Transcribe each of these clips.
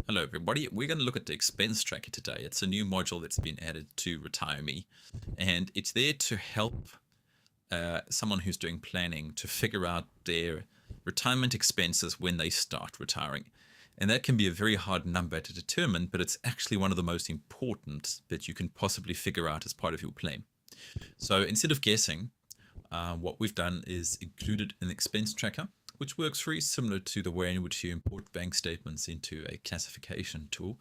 Hello, everybody. We're going to look at the expense tracker today. It's a new module that's been added to RetireMe, and it's there to help someone who's doing planning to figure out their retirement expenses when they start retiring. And that can be a very hard number to determine, but it's actually one of the most important that you can possibly figure out as part of your plan. So instead of guessing, what we've done is included an expense tracker, which works very similar to the way in which you import bank statements into a classification tool.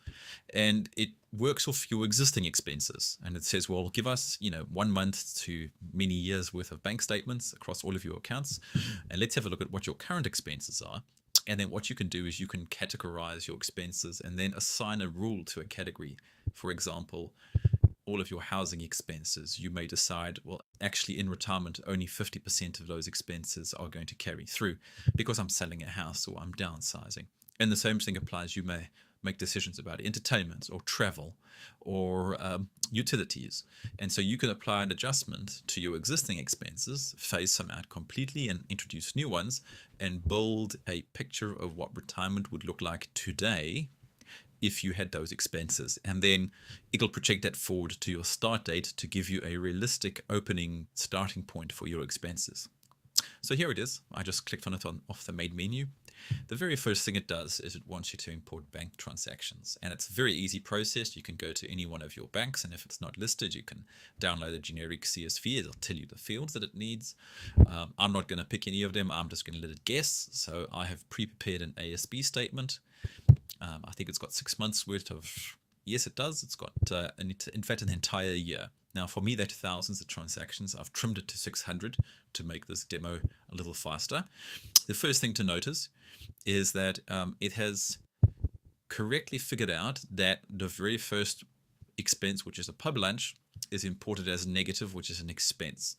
And it works off your existing expenses. And it says, well, give us, 1 month to many years worth of bank statements across all of your accounts. And let's have a look at what your current expenses are. And then what you can do is you can categorize your expenses and then assign a rule to a category. For example, all of your housing expenses, you may decide, well, actually in retirement, only 50% of those expenses are going to carry through because I'm selling a house or I'm downsizing. And the same thing applies. You may make decisions about entertainment or travel or utilities. And so you can apply an adjustment to your existing expenses, phase some out completely and introduce new ones, and build a picture of what retirement would look like today if you had those expenses. And then it'll project that forward to your start date to give you a realistic opening starting point for your expenses. So here it is. I just clicked on it off the main menu. The very first thing it does is it wants you to import bank transactions. And it's a very easy process. You can go to any one of your banks, and if it's not listed, you can download a generic CSV. It'll tell you the fields that it needs. I'm not going to pick any of them. I'm just going to let it guess. So I have pre-prepared an ASB statement. I think it's got 6 months worth of, yes, it does. It's got, in fact, an entire year. Now, for me, that's thousands of transactions. I've trimmed it to 600 to make this demo a little faster. The first thing to notice is that it has correctly figured out that the very first expense, which is a pub lunch, is imported as negative, which is an expense.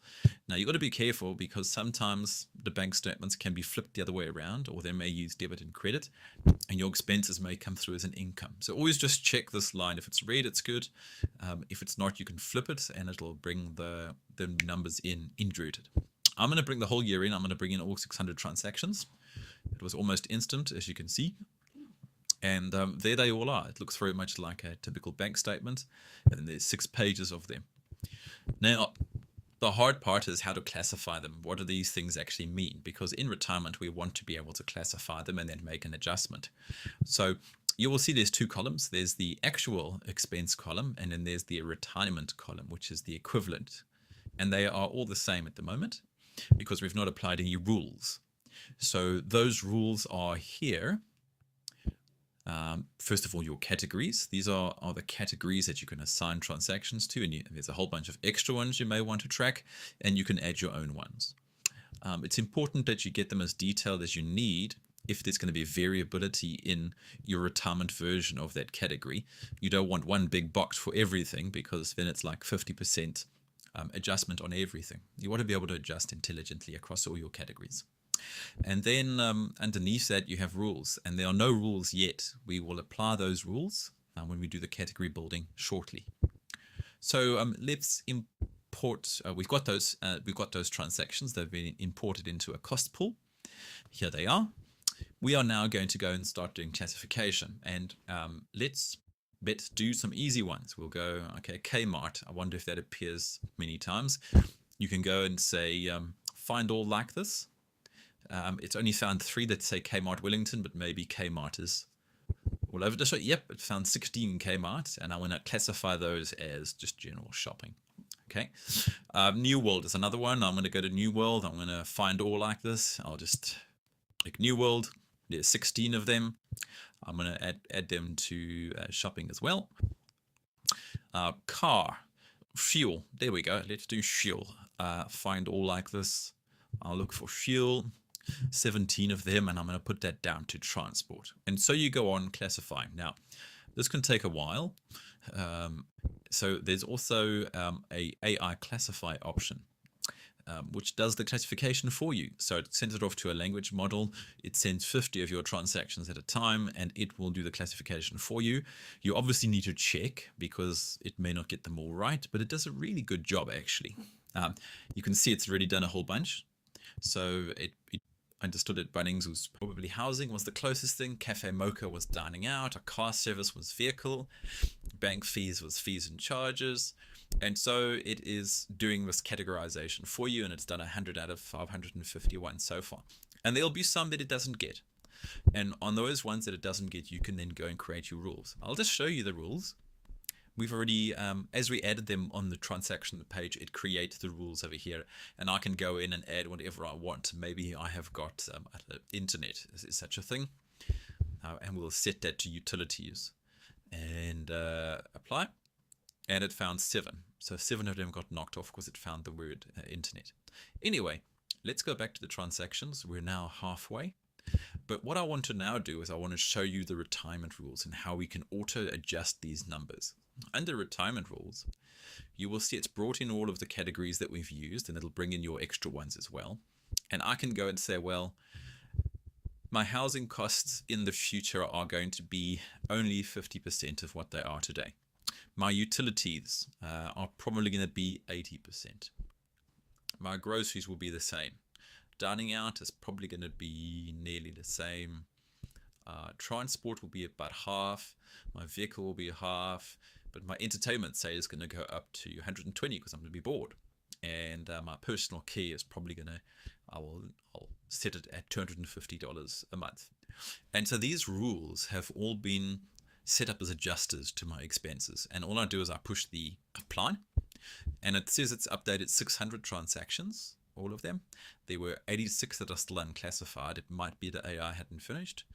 Now, you've got to be careful because sometimes the bank statements can be flipped the other way around, or they may use debit and credit, and your expenses may come through as an income. So always just check this line. If it's red, it's good. If it's not, you can flip it, and it'll bring the numbers in inverted. I'm going to bring the whole year in. I'm going to bring in all 600 transactions. It was almost instant, as you can see. And there they all are. It looks very much like a typical bank statement. And there's 6 pages of them. Now, the hard part is how to classify them. What do these things actually mean? Because in retirement, we want to be able to classify them and then make an adjustment. So you will see there's 2 columns. There's the actual expense column, and then there's the retirement column, which is the equivalent. And they are all the same at the moment because we've not applied any rules. So those rules are here. First of all, your categories. These are the categories that you can assign transactions to, and there's a whole bunch of extra ones you may want to track, and you can add your own ones. It's important that you get them as detailed as you need if there's going to be variability in your retirement version of that category. You don't want one big box for everything because then it's like 50% adjustment on everything. You want to be able to adjust intelligently across all your categories. And then underneath that, you have rules, and there are no rules yet. We will apply those rules when we do the category building shortly. So let's import. We've got those transactions. They've been imported into a cost pool. Here they are. We are now going to go and start doing classification, and let's do some easy ones. We'll go, okay, Kmart. I wonder if that appears many times. You can go and say find all like this. It's only found 3 that say Kmart Wellington, but maybe Kmart is all over the show. Yep, it found 16 Kmart, and I want to classify those as just general shopping. Okay, New World is another one. I'm going to go to New World. I'm going to find all like this. I'll just click New World. There's 16 of them. I'm going to add them to shopping as well. Car, fuel. There we go. Let's do fuel. Find all like this. I'll look for fuel. 17 of them, and I'm going to put that down to transport. And so you go on classifying. Now, this can take a while. So there's also a AI classify option, which does the classification for you. So it sends it off to a language model. It sends 50 of your transactions at a time, and it will do the classification for you. You obviously need to check because it may not get them all right, but it does a really good job, actually. You can see it's already done a whole bunch. So understood it, Bunnings was probably housing was the closest thing. Cafe Mocha was dining out. A car service was vehicle. Bank fees was fees and charges. And so it is doing this categorization for you, and it's done 100 out of 551 so far. And there'll be some that it doesn't get. And on those ones that it doesn't get, you can then go and create your rules. I'll just show you the rules. We've already, as we added them on the transaction page, it creates the rules over here, and I can go in and add whatever I want. Maybe I have got internet, is such a thing, and we'll set that to utilities and apply, and it found 7. So 7 of them got knocked off because it found the word internet. Anyway, let's go back to the transactions. We're now halfway. But what I want to now do is I want to show you the retirement rules and how we can auto adjust these numbers. Under retirement rules, you will see it's brought in all of the categories that we've used, and it'll bring in your extra ones as well. And I can go and say, well, my housing costs in the future are going to be only 50% of what they are today. My utilities are probably going to be 80%. My groceries will be the same. Dining out is probably going to be nearly the same. Transport will be about half. My vehicle will be half. But my entertainment, say, is going to go up to 120 because I'm going to be bored. And my personal care is probably going to, I'll set it at $250 a month. And so these rules have all been set up as adjusters to my expenses. And all I do is I push the apply. And it says it's updated 600 transactions, all of them. There were 86 that are still unclassified. It might be the AI hadn't finished,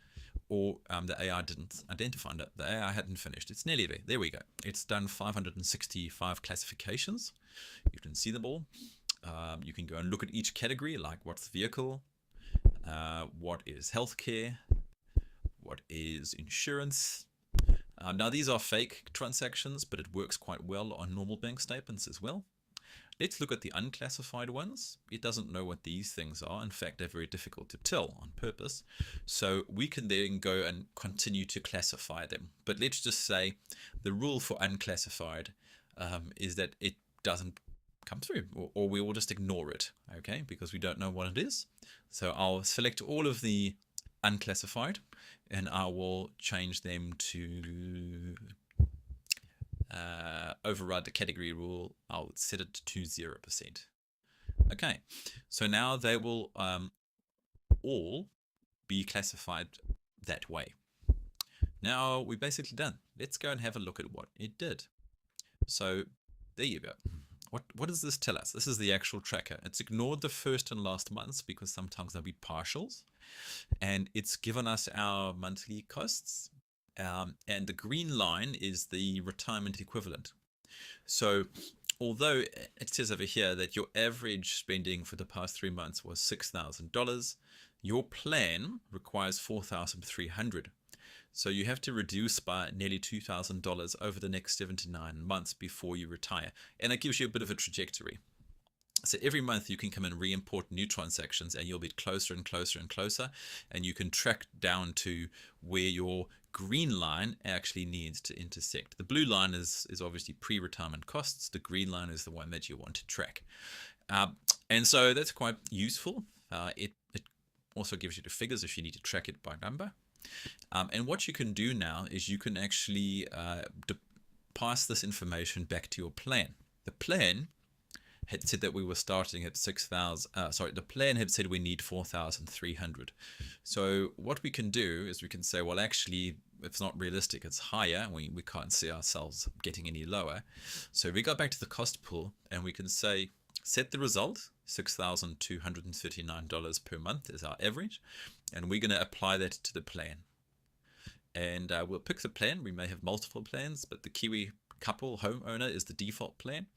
or the AI didn't identify that the AI hadn't finished. It's nearly there. There we go. It's done 565 classifications. You can see them all. You can go and look at each category, like what's vehicle, what is healthcare, what is insurance. Now these are fake transactions, but it works quite well on normal bank statements as well. Let's look at the unclassified ones. It doesn't know what these things are. In fact, they're very difficult to tell on purpose. So we can then go and continue to classify them. But let's just say the rule for unclassified is that it doesn't come through, or we will just ignore it, okay, because we don't know what it is. So I'll select all of the unclassified, and I will change them to override the category rule. I'll set it to 0%. Okay, so now they will all be classified that way. Now we're basically done. Let's go and have a look at what it did. So there you go. What does this tell us? This is the actual tracker. It's ignored the first and last months because sometimes there'll be partials, and it's given us our monthly costs. And the green line is the retirement equivalent. So although it says over here that your average spending for the past 3 months was $6,000, your plan requires $4,300. So you have to reduce by nearly $2,000 over the next 79 months before you retire. And it gives you a bit of a trajectory. So every month you can come and re-import new transactions, and you'll be closer and closer and closer, and you can track down to where your green line actually needs to intersect. The blue line is obviously pre-retirement costs. The green line is the one that you want to track. And so that's quite useful. It also gives you the figures if you need to track it by number. And what you can do now is you can actually pass this information back to your plan. The plan had said that we were starting at 6,000. The plan had said we need 4,300. So what we can do is we can say, well, actually, it's not realistic. It's higher. We can't see ourselves getting any lower. So we go back to the cost pool, and we can say, set the result, $6,239 per month is our average, and we're going to apply that to the plan. And we'll pick the plan. We may have multiple plans, but the Kiwi couple homeowner is the default plan.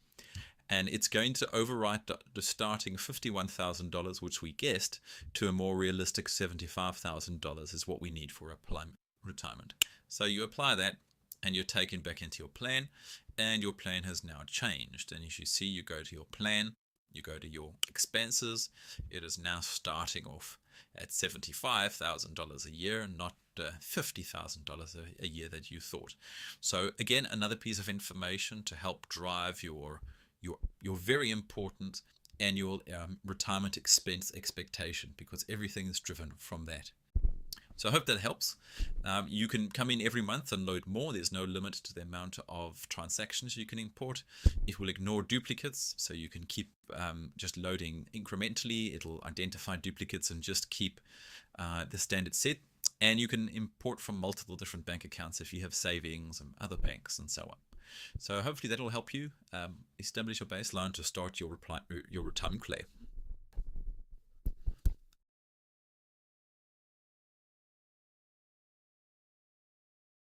And it's going to overwrite the starting $51,000, which we guessed, to a more realistic $75,000 is what we need for retirement. So you apply that, and you're taken back into your plan, and your plan has now changed. And as you see, you go to your plan, you go to your expenses. It is now starting off at $75,000 a year, not $50,000 a year that you thought. So again, another piece of information to help drive your very important annual retirement expense expectation, because everything is driven from that. So I hope that helps. You can come in every month and load more. There's no limit to the amount of transactions you can import. It will ignore duplicates, so you can keep just loading incrementally. It'll identify duplicates and just keep the standard set. And you can import from multiple different bank accounts if you have savings and other banks and so on. So hopefully that will help you establish your baseline to start your retirement play.